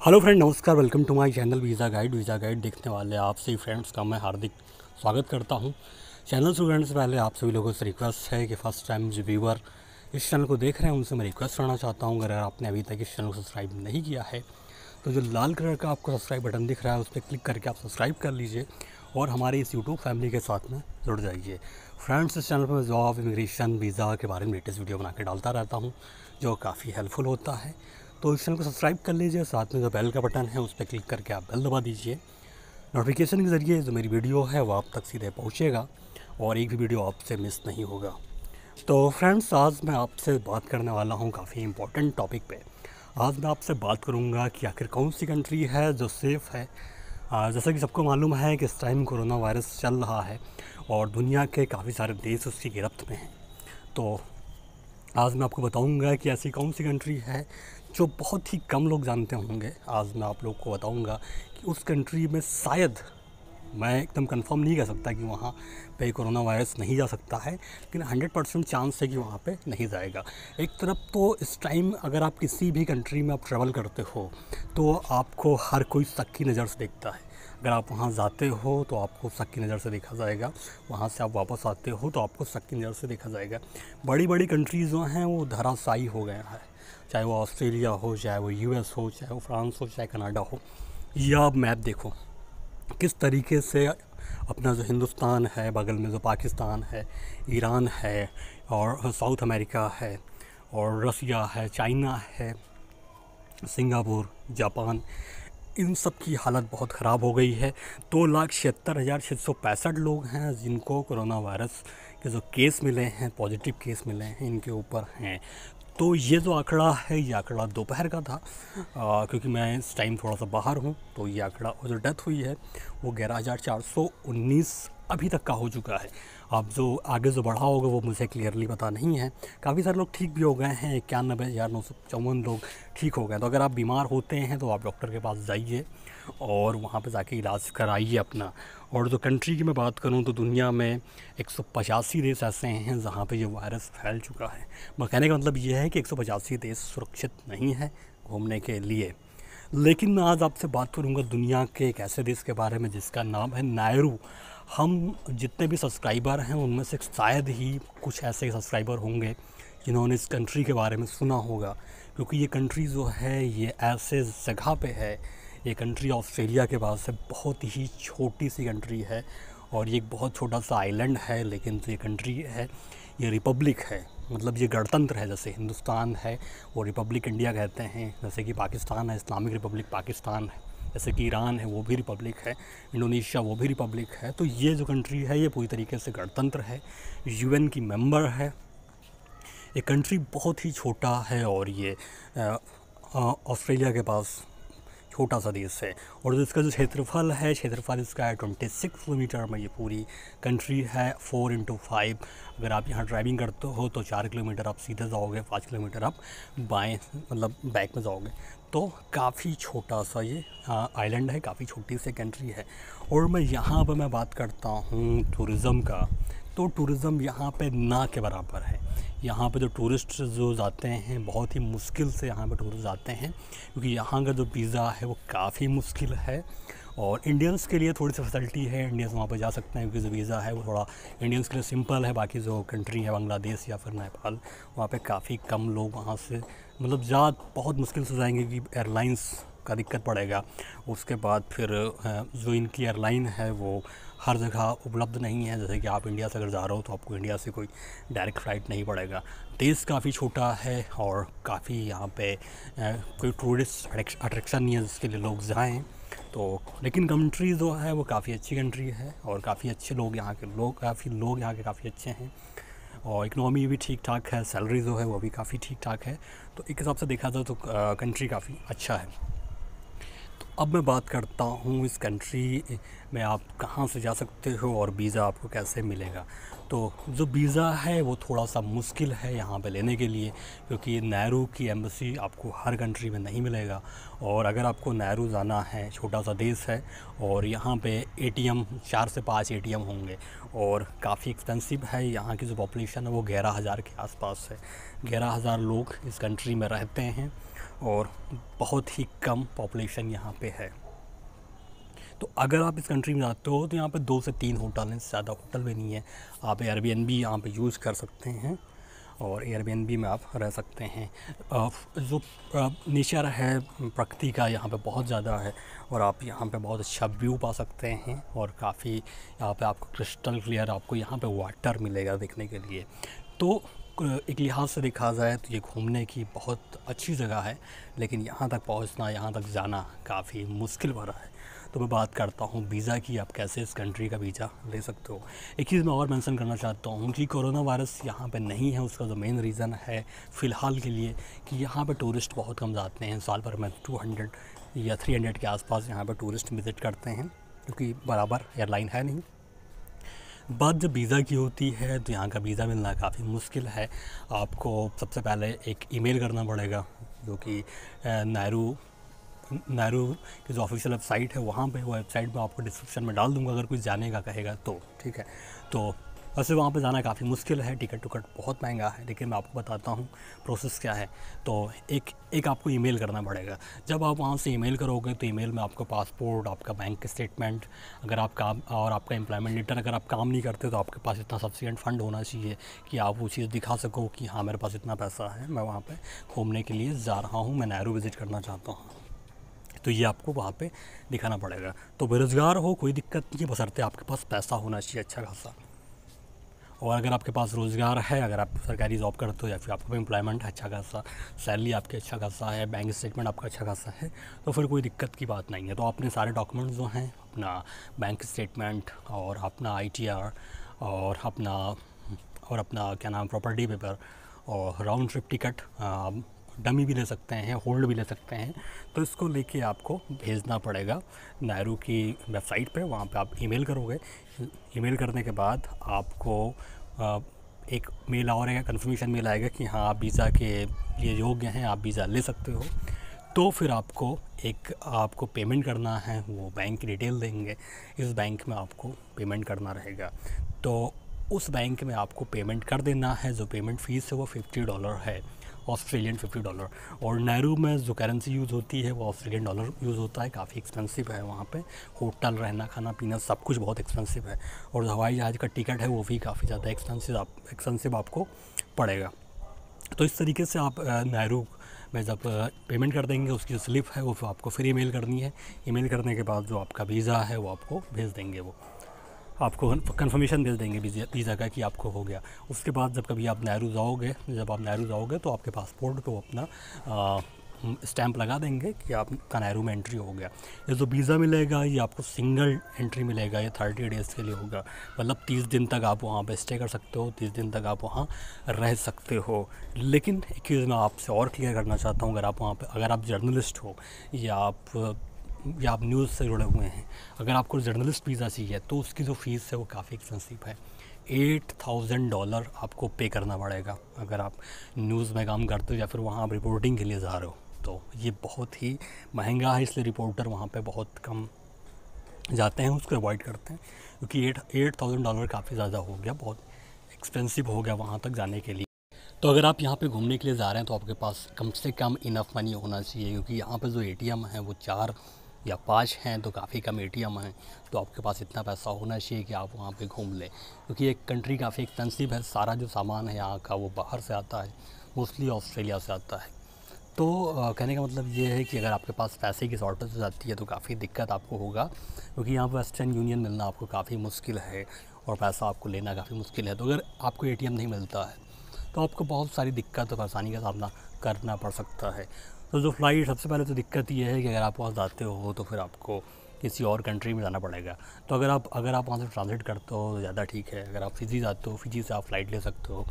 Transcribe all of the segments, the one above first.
Hello friend, नमस्कार। Welcome to my channel visa guide देखने वाले आप सभी फ्रेंड्स का मैं हार्दिक स्वागत करता हूं। चैनल शुरू करने से पहले आप सभी लोगों से रिक्वेस्ट है कि फ़र्स्ट टाइम जो व्यूअर इस चैनल को देख रहे हैं उनसे मैं रिक्वेस्ट करना चाहता हूं, अगर आपने अभी तक इस चैनल को सब्सक्राइब नहीं किया है तो जो लाल कलर का आपको सब्सक्राइब बटन दिख रहा है उस पर क्लिक करके आप सब्सक्राइब कर लीजिए और हमारे इस यूट्यूब फैमिली के साथ में जुड़ जाइए। फ्रेंड्स, इस चैनल पर मैं जॉब, इमिग्रेशन, वीज़ा के बारे में लेटेस्ट वीडियो बना के डालता रहता हूँ जो काफ़ी हेल्पफुल होता है। तो इस चैनल को सब्सक्राइब कर लीजिए, साथ में जो बेल का बटन है उस पर क्लिक करके आप बेल दबा दीजिए। नोटिफिकेशन के ज़रिए जो मेरी वीडियो है वो आप तक सीधे पहुँचेगा और एक भी वीडियो आपसे मिस नहीं होगा। तो फ्रेंड्स, आज मैं आपसे बात करने वाला हूँ काफ़ी इम्पोर्टेंट टॉपिक पे। आज मैं आपसे बात करूँगा कि आखिर कौन सी कंट्री है जो सेफ़ है। जैसा कि सबको मालूम है कि इस टाइम कोरोना वायरस चल रहा है और दुनिया के काफ़ी सारे देश उसकी गिरफ्त में हैं। तो आज मैं आपको बताऊंगा कि ऐसी कौन सी कंट्री है जो बहुत ही कम लोग जानते होंगे। आज मैं आप लोग को बताऊंगा कि उस कंट्री में शायद, मैं एकदम कंफर्म नहीं कह सकता कि वहाँ पे कोरोना वायरस नहीं जा सकता है, लेकिन 100% चांस है कि वहाँ पे नहीं जाएगा। एक तरफ तो इस टाइम अगर आप किसी भी कंट्री में आप ट्रैवल करते हो तो आपको हर कोई शक की नज़र से देखता है। अगर आप वहाँ जाते हो तो आपको शक की नज़र से देखा जाएगा, वहाँ से आप वापस आते हो तो आपको शक की नज़र से देखा जाएगा। बड़ी बड़ी कंट्रीज़ जो हैं वो धराशायी हो गया है, चाहे वो ऑस्ट्रेलिया हो, चाहे वो यूएस हो, चाहे वो फ्रांस हो, चाहे कनाडा हो। या आप मैप देखो किस तरीके से अपना जो हिंदुस्तान है, बगल में जो पाकिस्तान है, ईरान है और साउथ अमेरिका है और रसिया है, चाइना है, सिंगापुर, जापान, इन सब की हालत बहुत ख़राब हो गई है। 2,76,665 लोग हैं जिनको कोरोना वायरस के जो केस मिले हैं, पॉजिटिव केस मिले हैं, इनके ऊपर हैं। तो ये जो आंकड़ा है, ये आंकड़ा दोपहर का था, क्योंकि मैं इस टाइम थोड़ा सा बाहर हूँ। तो ये आंकड़ा जो डेथ हुई है वो 11,419 अभी तक का हो चुका है। अब जो आगे जो बढ़ा होगा वो मुझे क्लियरली पता नहीं है। काफ़ी सारे लोग ठीक भी हो गए हैं, 91,954 लोग ठीक हो गए। तो अगर आप बीमार होते हैं तो आप डॉक्टर के पास जाइए और वहाँ पे जाके इलाज कराइए अपना। और जो कंट्री की मैं बात करूँ तो दुनिया में 185 देश ऐसे हैं जहाँ पे ये वायरस फैल चुका है। कहने का मतलब ये है कि 185 देश सुरक्षित नहीं है घूमने के लिए। लेकिन मैं आज आपसे बात करूंगा दुनिया के एक ऐसे देश के बारे में जिसका नाम है नायरू। हम जितने भी सब्सक्राइबर हैं उनमें से शायद ही कुछ ऐसे सब्सक्राइबर होंगे जिन्होंने इस कंट्री के बारे में सुना होगा, क्योंकि ये कंट्री जो है ये ऐसे जगह पे है। ये कंट्री ऑस्ट्रेलिया के पास है, बहुत ही छोटी सी कंट्री है और ये एक बहुत छोटा सा आइलैंड है। लेकिन जो ये कंट्री है ये रिपब्लिक है, मतलब ये गणतंत्र है। जैसे हिंदुस्तान है वो रिपब्लिक इंडिया कहते हैं, जैसे कि पाकिस्तान है इस्लामिक रिपब्लिक पाकिस्तान है, जैसे कि ईरान है वो भी रिपब्लिक है, इंडोनेशिया वो भी रिपब्लिक है। तो ये जो कंट्री है ये पूरी तरीके से गणतंत्र है, यूएन की मेंबर है। ये कंट्री बहुत ही छोटा है और ये ऑस्ट्रेलिया के पास छोटा सा देश है। और जो इसका जो क्षेत्रफल इसका है 26 किलोमीटर में ये पूरी कंट्री है। 4x5 अगर आप यहाँ ड्राइविंग करते हो तो 4 किलोमीटर आप सीधे जाओगे, 5 किलोमीटर आप बाएं मतलब बैक में जाओगे। तो काफ़ी छोटा सा ये आइलैंड है, काफ़ी छोटी सी कंट्री है। और मैं यहाँ पर मैं बात करता हूँ टूरिज़म का, तो टूरिज़म यहाँ पे ना के बराबर है। यहाँ पे जो टूरिस्ट जो जाते हैं बहुत ही मुश्किल से यहाँ पे टूरिस्ट जाते हैं, क्योंकि यहाँ का जो वीज़ा है वो काफ़ी मुश्किल है। और इंडियंस के लिए थोड़ी सी फैसिलिटी है, इंडियंस वहाँ पे जा सकते हैं क्योंकि जो वीज़ा है वो थोड़ा इंडियंस के लिए सिंपल है। बाकी जो कंट्री है बांग्लादेश या फिर नेपाल, वहाँ पे काफ़ी कम लोग वहाँ से मतलब बहुत मुश्किल से जाएंगे कि एयरलाइंस का दिक्कत पड़ेगा। उसके बाद फिर जो इनकी एयरलाइन है वो हर जगह उपलब्ध नहीं है। जैसे कि आप इंडिया से अगर जा रहे हो तो आपको इंडिया से कोई डायरेक्ट फ़्लाइट नहीं पड़ेगा। देश काफ़ी छोटा है और काफ़ी यहाँ पे कोई टूरिस्ट अट्रैक्शन नहीं है जिसके लिए लोग जाएँ। तो लेकिन कंट्री जो है वो काफ़ी अच्छी कंट्री है और काफ़ी अच्छे लोग यहाँ के काफ़ी अच्छे हैं और इकनॉमी भी ठीक ठाक है, सैलरी जो है वो भी काफ़ी ठीक ठाक है। तो एक हिसाब से देखा जाए तो कंट्री काफ़ी अच्छा है। अब मैं बात करता हूँ इस कंट्री में आप कहाँ से जा सकते हो और वीज़ा आपको कैसे मिलेगा। तो जो वीज़ा है वो थोड़ा सा मुश्किल है यहाँ पे लेने के लिए, क्योंकि नायरू की एम्बेसी आपको हर कंट्री में नहीं मिलेगा। और अगर आपको नायरू जाना है, छोटा सा देश है और यहाँ पे एटीएम 4 से 5 एटीएम होंगे और काफ़ी एक्सपेंसिव है। यहाँ की जो पॉपुलेशन है वो 11,000 के आसपास है। 11,000 लोग इस कंट्री में रहते हैं और बहुत ही कम पॉपुलेशन यहाँ पे है। तो अगर आप इस कंट्री में जाते हो तो यहाँ पे 2 से 3 होटल हैं, ज़्यादा होटल भी नहीं है। आप एयरबीएनबी यहाँ पे यूज़ कर सकते हैं और एयरबीएनबी में आप रह सकते हैं। जो नेचर है प्रकृति का यहाँ पे बहुत ज़्यादा है और आप यहाँ पे बहुत अच्छा व्यू पा सकते हैं और काफ़ी यहाँ पे आपको क्रिस्टल क्लियर आपको यहाँ पे वाटर मिलेगा देखने के लिए। तो एक लिहाज से देखा जाए तो ये घूमने की बहुत अच्छी जगह है, लेकिन यहाँ तक पहुँचना, यहाँ तक जाना काफ़ी मुश्किल भरा है। तो मैं बात करता हूँ वीज़ा की, आप कैसे इस कंट्री का वीज़ा ले सकते हो। एक चीज़ मैं और मेंशन करना चाहता हूँ कि कोरोना वायरस यहाँ पे नहीं है, उसका जो मेन रीज़न है फ़िलहाल के लिए कि यहाँ पे टूरिस्ट बहुत कम जाते हैं। साल भर में 200 या 300 के आसपास यहाँ पे टूरिस्ट विज़िट करते हैं, क्योंकि बराबर एयरलाइन है नहीं। बात जब वीज़ा की होती है तो यहाँ का वीज़ा मिलना काफ़ी मुश्किल है। आपको सबसे पहले एक ईमेल करना पड़ेगा, जो कि नेहरू की जो ऑफिशियल वेबसाइट है वहाँ पे, वो वेबसाइट मैं आपको डिस्क्रिप्शन में डाल दूँगा अगर कुछ जाने का कहेगा तो, ठीक है। तो वैसे वहाँ पे जाना काफ़ी मुश्किल है, टिकट बहुत महंगा है, लेकिन मैं आपको बताता हूँ प्रोसेस क्या है। तो एक आपको ईमेल करना पड़ेगा। जब आप वहाँ से ईमेल करोगे तो ईमेल में आपका पासपोर्ट, आपका बैंक स्टेटमेंट, अगर आप काम और आपका एम्प्लॉयमेंट लेटर, अगर आप काम नहीं करते तो आपके पास इतना सफिशिएंट फ़ंड होना चाहिए कि आप वो चीज़ दिखा सको कि हाँ मेरे पास इतना पैसा है, मैं वहाँ पर घूमने के लिए जा रहा हूँ, मैं नेहरू विज़िट करना चाहता हूँ। तो ये आपको वहाँ पे दिखाना पड़ेगा। तो बेरोज़गार हो कोई दिक्कत नहीं है, बशर्ते आपके पास पैसा होना चाहिए अच्छा खासा। और अगर आपके पास रोज़गार है, अगर आप सरकारी जॉब करते हो या फिर आपका एम्प्लॉयमेंट है अच्छा खासा, सैलरी आपकी अच्छा खासा है, बैंक स्टेटमेंट आपका अच्छा खासा है, तो फिर कोई दिक्कत की बात नहीं है। तो अपने सारे डॉक्यूमेंट्स जो हैं, अपना बैंक स्टेटमेंट और अपना ITR और अपना क्या नाम प्रॉपर्टी पेपर और राउंड ट्रिप टिकट, डमी भी ले सकते हैं, होल्ड भी ले सकते हैं, तो इसको लेके आपको भेजना पड़ेगा नेहरू की वेबसाइट पे। वहाँ पे आप ईमेल करोगे, ईमेल करने के बाद आपको एक मेल और आएगा, कन्फर्मेशन मेल आएगा कि हाँ आप वीज़ा के लिए योग्य हैं, आप वीज़ा ले सकते हो। तो फिर आपको पेमेंट करना है, वो बैंक की डिटेल देंगे, इस बैंक में आपको पेमेंट करना रहेगा। तो उस बैंक में आपको पेमेंट कर देना है। जो पेमेंट फ़ीस है वो $50 है, ऑस्ट्रेलियन $50। और नेहरू में जो करेंसी यूज़ होती है वो ऑस्ट्रेलियन डॉलर यूज़ होता है। काफ़ी एक्सपेंसिव है वहाँ पे, होटल, रहना, खाना पीना सब कुछ बहुत एक्सपेंसिव है। और जो हवाई जहाज़ का टिकट है वो भी काफ़ी ज़्यादा एक्सपेंसिव आपको पड़ेगा। तो इस तरीके से आप नेहरू में जब पेमेंट कर देंगे, उसकी जो स्लिप है वो आपको फिर ईमेल करनी है। ईमेल करने के बाद जो आपका वीज़ा है वो आपको भेज देंगे, वो आपको कन्फर्मेशन भेज देंगे वीज़ा का कि आपको हो गया। उसके बाद जब आप नेहरू जाओगे तो आपके पासपोर्ट पे वो अपना स्टैंप लगा देंगे कि आपका नेहरू में एंट्री हो गया। ये जो वीज़ा मिलेगा ये आपको सिंगल एंट्री मिलेगा, ये 30 डेज़ के लिए होगा। मतलब 30 दिन तक आप वहाँ पे स्टे कर सकते हो, 30 दिन तक आप वहाँ रह सकते हो। लेकिन एक चीज़ मैं आपसे और क्लियर करना चाहता हूँ, अगर आप जर्नलिस्ट हो या आप न्यूज़ से जुड़े हुए हैं, अगर आपको जर्नलिस्ट वीज़ा चाहिए तो उसकी जो फ़ीस है वो काफ़ी एक्सपेंसिव है। $8,000 आपको पे करना पड़ेगा अगर आप न्यूज़ में काम करते हो या फिर वहाँ आप रिपोर्टिंग के लिए जा रहे हो। तो ये बहुत ही महंगा है, इसलिए रिपोर्टर वहाँ पे बहुत कम जाते हैं, उसको अवॉइड करते हैं, क्योंकि $8,000 काफ़ी ज़्यादा हो गया, बहुत एक्सपेंसिव हो गया वहाँ तक जाने के लिए। तो अगर आप यहाँ पे घूमने के लिए जा रहे हैं तो आपके पास कम से कम इनफ मनी होना चाहिए, क्योंकि यहाँ पे जो ATM है वो 4 या 5 हैं, तो काफ़ी कम ATM हैं। तो आपके पास इतना पैसा होना चाहिए कि आप वहाँ पे घूम लें, क्योंकि एक कंट्री काफ़ी एक्सपेंसिव है। सारा जो सामान है यहाँ का वो बाहर से आता है, मोस्टली ऑस्ट्रेलिया से आता है। तो कहने का मतलब ये है कि अगर आपके पास पैसे की शॉर्टेज हो जाती है तो काफ़ी दिक्कत आपको होगा, क्योंकि यहाँ पर वेस्टर्न यूनियन मिलना आपको काफ़ी मुश्किल है और पैसा आपको लेना काफ़ी मुश्किल है। तो अगर आपको ATM नहीं मिलता है तो आपको बहुत सारी दिक्कत और परेशानी का सामना करना पड़ सकता है। तो जो फ़्लाइट, सबसे पहले तो दिक्कत ये है कि अगर आप वहाँ जाते हो तो फिर आपको किसी और कंट्री में जाना पड़ेगा। तो अगर आप वहाँ से ट्रांज़िट करते हो तो ज़्यादा ठीक है। अगर आप फ़िजी जाते हो, फ़िजी से आप फ़्लाइट ले सकते हो,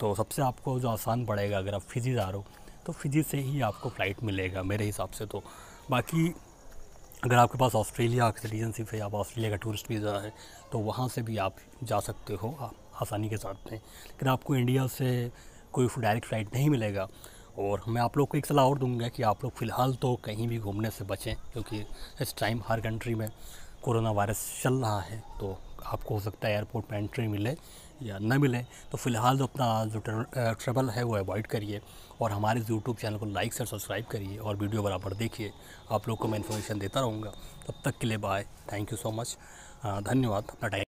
तो सबसे आपको जो आसान पड़ेगा, अगर आप फ़िजी जा रहे हो तो फ़िजी से ही आपको फ़्लाइट मिलेगा मेरे हिसाब से। तो बाकी अगर आपके पास ऑस्ट्रेलिया का सिटीजनशिप है या ऑस्ट्रेलिया का टूरिस्ट वीज़ा है तो वहाँ से भी आप जा सकते हो आसानी के साथ में। लेकिन आपको इंडिया से कोई डायरेक्ट फ़्लाइट नहीं मिलेगा। और मैं आप लोग को एक सलाह और दूंगा कि आप लोग फ़िलहाल तो कहीं भी घूमने से बचें, क्योंकि इस टाइम हर कंट्री में कोरोना वायरस चल रहा है। तो आपको हो सकता है एयरपोर्ट में एंट्री मिले या न मिले तो फ़िलहाल जो अपना जो ट्रबल है वो अवॉइड करिए और हमारे यूट्यूब चैनल को लाइक से सब्सक्राइब करिए और वीडियो बराबर देखिए। आप लोग को मैं इन्फॉर्मेशन देता रहूँगा। तब तक के लिए bye, thank you so much, धन्यवाद अपना टाइम